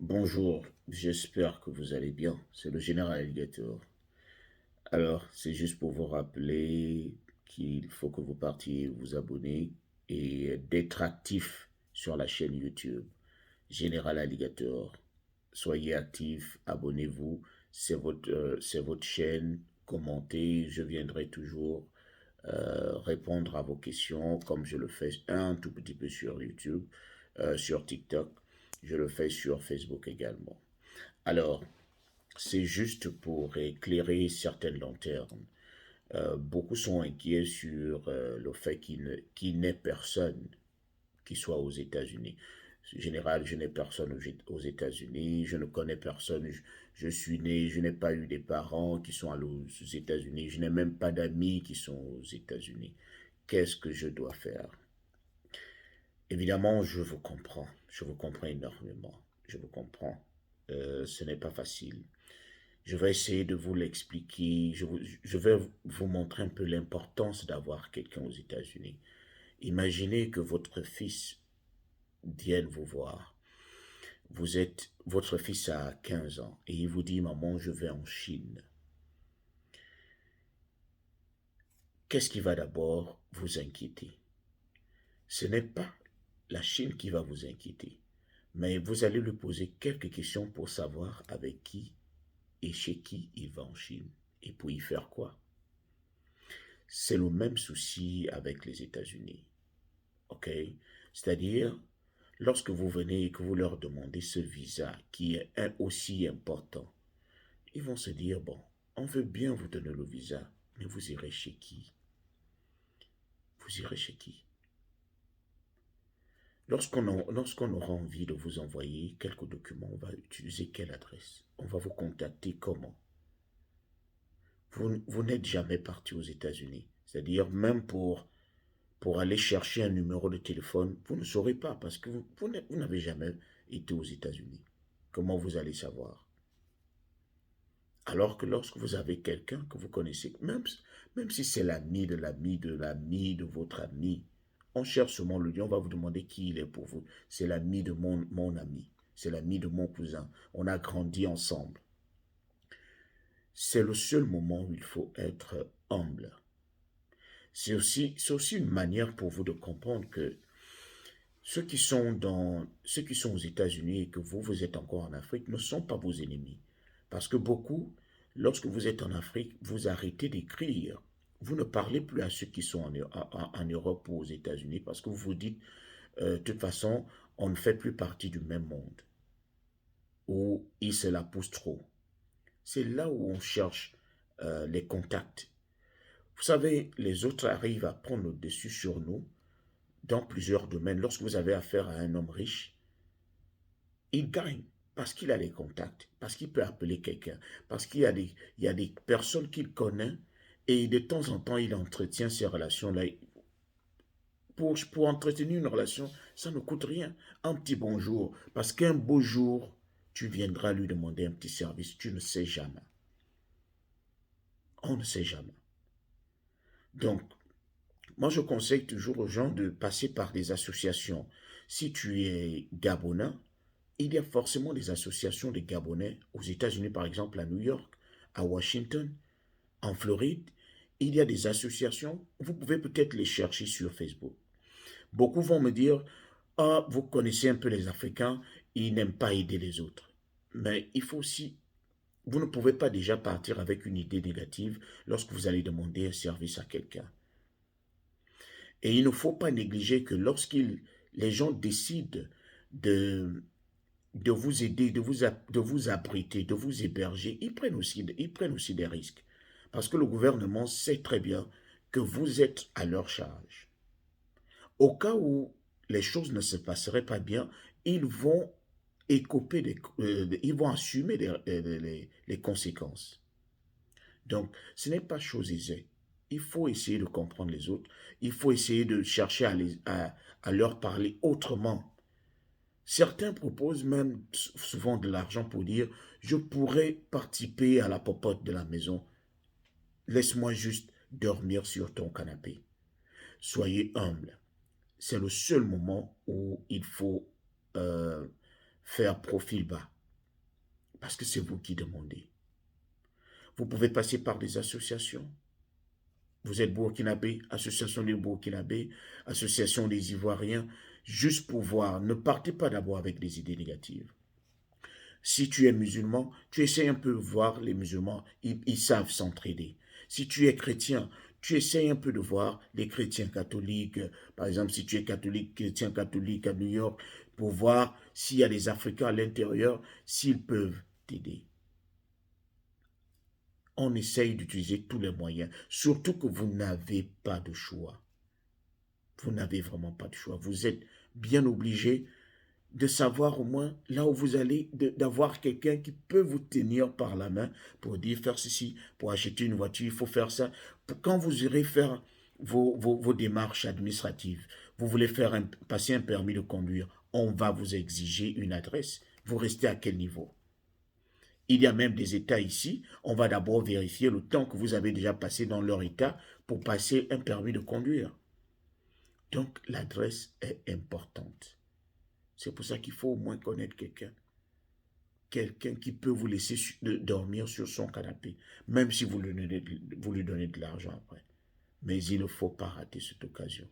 Bonjour, j'espère que vous allez bien. C'est le général Alligator. Alors, c'est juste pour vous rappeler qu'il faut que vous partiez vous abonner et d'être actif sur la chaîne YouTube. Général Alligator. Soyez actif, abonnez-vous. C'est votre chaîne. Commentez. Je viendrai toujours répondre à vos questions comme je le fais un tout petit peu sur YouTube, sur TikTok. Je le fais sur Facebook également. Alors, c'est juste pour éclairer certaines lanternes. Beaucoup sont inquiets sur le fait qu'il n'ait personne qui soit aux États-Unis. En général, je n'ai personne aux États-Unis, je ne connais personne, je suis né, je n'ai pas eu des parents qui sont allés aux États-Unis, je n'ai même pas d'amis qui sont aux États-Unis. Qu'est-ce que je dois faire? Évidemment, je vous comprends énormément, je vous comprends. Ce n'est pas facile. Je vais essayer de vous l'expliquer. Je vais vous montrer un peu l'importance d'avoir quelqu'un aux États-Unis. Imaginez que votre fils vienne vous voir. Votre fils a 15 ans et il vous dit, maman, je vais en Chine. Qu'est-ce qui va d'abord vous inquiéter? Ce n'est pas la Chine qui va vous inquiéter, mais vous allez lui poser quelques questions pour savoir avec qui et chez qui il va en Chine et pour y faire quoi. C'est le même souci avec les États-Unis. OK? C'est-à-dire, lorsque vous venez et que vous leur demandez ce visa qui est aussi important, ils vont se dire, bon, on veut bien vous donner le visa, mais vous irez chez qui? Vous irez chez qui? Lorsqu'on aura envie de vous envoyer quelques documents, on va utiliser quelle adresse? On va vous contacter comment? Vous n'êtes jamais parti aux États-Unis. C'est-à-dire, même pour aller chercher un numéro de téléphone, vous ne saurez pas parce que vous n'avez jamais été aux États-Unis. Comment vous allez savoir? Alors que lorsque vous avez quelqu'un que vous connaissez, même si c'est l'ami de l'ami de l'ami de votre ami, on cherche seulement le lien, on va vous demander qui il est pour vous. C'est l'ami de mon ami, c'est l'ami de mon cousin. On a grandi ensemble. C'est le seul moment où il faut être humble. C'est aussi une manière pour vous de comprendre que ceux qui sont aux États-Unis et que vous êtes encore en Afrique ne sont pas vos ennemis. Parce que beaucoup, lorsque vous êtes en Afrique, vous arrêtez d'écrire. Vous ne parlez plus à ceux qui sont en Europe ou aux États-Unis parce que vous vous dites, de toute façon, on ne fait plus partie du même monde. Ou ils se la poussent trop. C'est là où on cherche les contacts. Vous savez, les autres arrivent à prendre le dessus sur nous dans plusieurs domaines. Lorsque vous avez affaire à un homme riche, il gagne parce qu'il a des contacts, parce qu'il peut appeler quelqu'un, parce il y a des personnes qu'il connaît et de temps en temps, il entretient ces relations-là. Pour entretenir une relation, ça ne coûte rien. Un petit bonjour, parce qu'un beau jour, tu viendras lui demander un petit service, tu ne sais jamais. On ne sait jamais. Donc, moi, je conseille toujours aux gens de passer par des associations. Si tu es Gabonais, il y a forcément des associations de Gabonais aux États-Unis, par exemple à New York, à Washington, en Floride. Il y a des associations. Vous pouvez peut-être les chercher sur Facebook. Beaucoup vont me dire, ah, vous connaissez un peu les Africains, ils n'aiment pas aider les autres. Mais il faut aussi, vous ne pouvez pas déjà partir avec une idée négative lorsque vous allez demander un service à quelqu'un. Et il ne faut pas négliger que les gens décident de, de vous aider, de vous abriter, de vous héberger, ils prennent aussi des risques. Parce que le gouvernement sait très bien que vous êtes à leur charge. Au cas où les choses ne se passeraient pas bien, ils vont ils vont assumer les conséquences. Donc, ce n'est pas chose aisée. Il faut essayer de comprendre les autres. Il faut essayer de chercher à leur parler autrement. Certains proposent même souvent de l'argent pour dire, je pourrais participer à la popote de la maison. Laisse-moi juste dormir sur ton canapé. Soyez humble. C'est le seul moment où il faut euh, faire profil bas. Parce que c'est vous qui demandez. Vous pouvez passer par des associations. Vous êtes burkinabé, association des burkinabés, association des Ivoiriens, juste pour voir. Ne partez pas d'abord avec des idées négatives. Si tu es musulman, tu essaies un peu de voir les musulmans, ils savent s'entraider. Si tu es chrétien, tu essaies un peu de voir les chrétiens catholiques, par exemple, si tu es catholique, chrétien catholique à New York, pour voir s'il y a des Africains à l'intérieur, s'ils peuvent t'aider. On essaye d'utiliser tous les moyens, surtout que vous n'avez pas de choix. Vous n'avez vraiment pas de choix. Vous êtes bien obligé de savoir au moins là où vous allez, d'avoir quelqu'un qui peut vous tenir par la main pour dire faire ceci, pour acheter une voiture, il faut faire ça. Quand vous irez faire vos démarches administratives, vous voulez faire passer un permis de conduire, on va vous exiger une adresse. Vous restez à quel niveau? Il y a même des États ici, on va d'abord vérifier le temps que vous avez déjà passé dans leur État pour passer un permis de conduire. Donc l'adresse est importante. C'est pour ça qu'il faut au moins connaître quelqu'un. Quelqu'un qui peut vous laisser dormir sur son canapé, même si vous lui donnez de l'argent après. Mais il ne faut pas rater cette occasion.